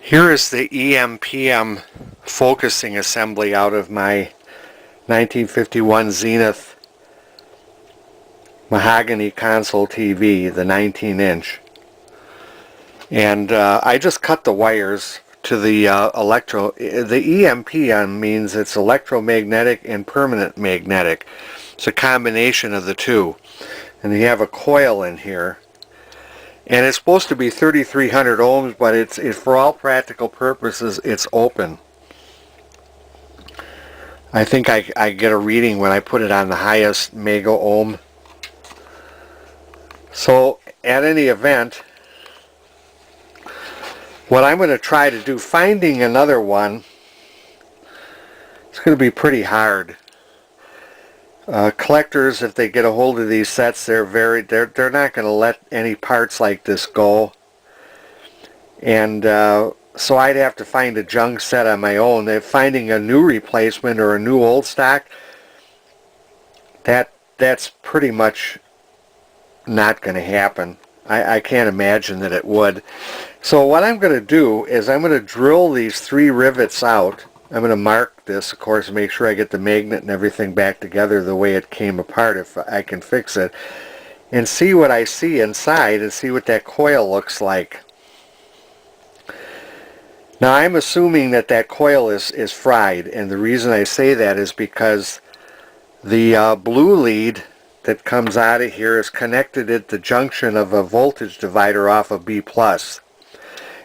Here is the EM-PM focusing assembly out of my 1951 Zenith mahogany console TV, the 19-inch. And I just cut the wires to the the EM-PM means it's electromagnetic and permanent magnetic. It's a combination of the two. And you have a coil in here. And it's supposed to be 3,300 ohms, but it's for all practical purposes, it's open. I think I get a reading when I put it on the highest mega ohm. So at any event, what I'm going to try to do, finding another one, it's going to be pretty hard. Collectors, if they get a hold of these sets, they're not going to let any parts like this go. And so I'd have to find a junk set on my own. If finding a new replacement or a new old stock, that's pretty much not going to happen. I can't imagine that it would. So what I'm going to do is I'm going to drill these 3 rivets out. I'm going to mark this, of course, make sure I get the magnet and everything back together the way it came apart if I can fix it, and see what I see inside and see what that coil looks like. Now I'm assuming that that coil is fried, and the reason I say that is because the blue lead that comes out of here is connected at the junction of a voltage divider off of B+.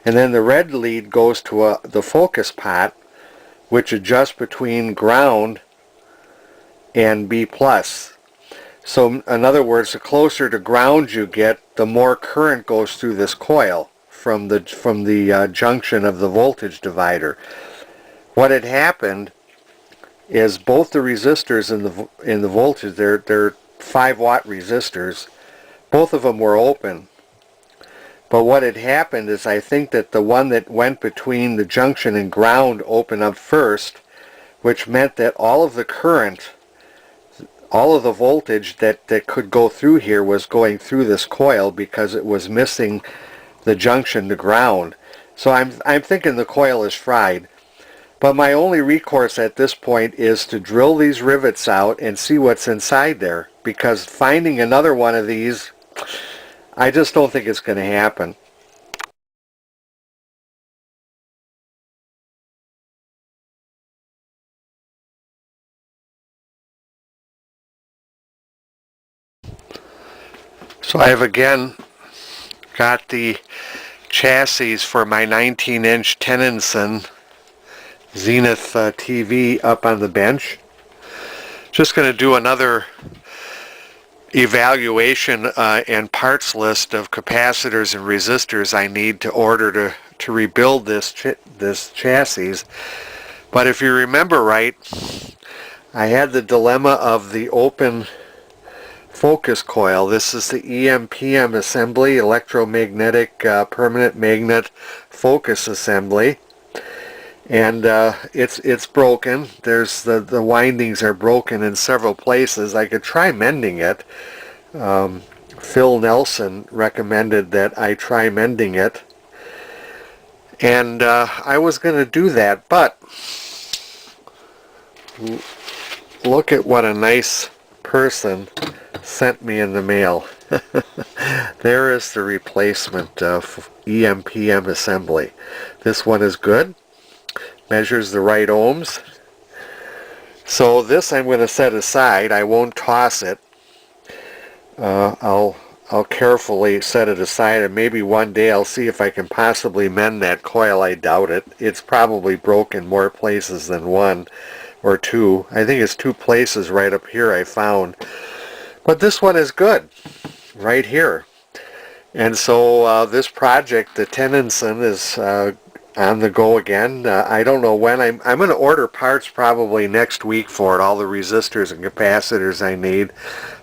And then the red lead goes to the focus pot, which adjusts between ground and B+. So in other words, the closer to ground you get, the more current goes through this coil from the junction of the voltage divider. What had happened is both the resistors in the voltage, they're 5-watt resistors, both of them were open. But what had happened is I think that the one that went between the junction and ground opened up first, which meant that all of the current, all of the voltage that could go through here was going through this coil because it was missing the junction to ground. So I'm thinking the coil is fried. But my only recourse at this point is to drill these rivets out and see what's inside there, because finding another one of these, I just don't think it's going to happen. So I have again got the chassis for my 19-inch Tennyson Zenith TV up on the bench. Just going to do another evaluation and parts list of capacitors and resistors I need to order to rebuild this chassis. But if you remember right, I had the dilemma of the open focus coil. This is the EM-PM assembly, electromagnetic permanent magnet focus assembly, and it's broken. There's the windings are broken in several places. I could try mending it. Phil Nelson recommended that I try mending it, and I was going to do that, but look at what a nice person sent me in the mail. There is the replacement of EM-PM assembly. This one is good, measures the right ohms. So this I'm going to set aside. I won't toss it. I'll carefully set it aside, and maybe one day I'll see if I can possibly mend that coil. I doubt it. It's probably broken more places than one or two. I think it's 2 places right up here I found. But this one is good, right here. And so this project, the Tennyson, is on the go again. I don't know when. I'm going to order parts probably next week for it, all the resistors and capacitors I need,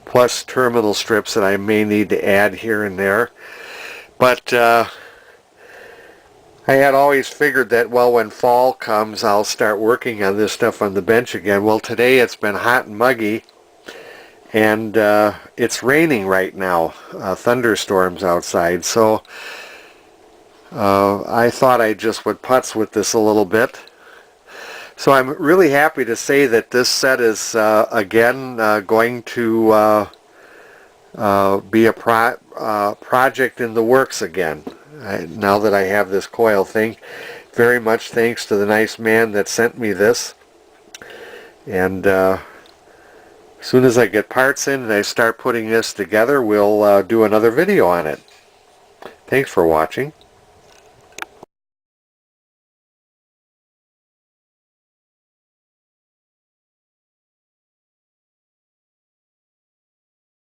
plus terminal strips that I may need to add here and there. But I had always figured that, well, when fall comes, I'll start working on this stuff on the bench again. Well, today it's been hot and muggy, and it's raining right now, thunderstorms outside, so I thought I just would putz with this a little bit. So I'm really happy to say that this set is again going to be a project in the works again. Now that I have this coil thing, very much thanks to the nice man that sent me this. And as soon as I get parts in and I start putting this together, we'll do another video on it. Thanks for watching.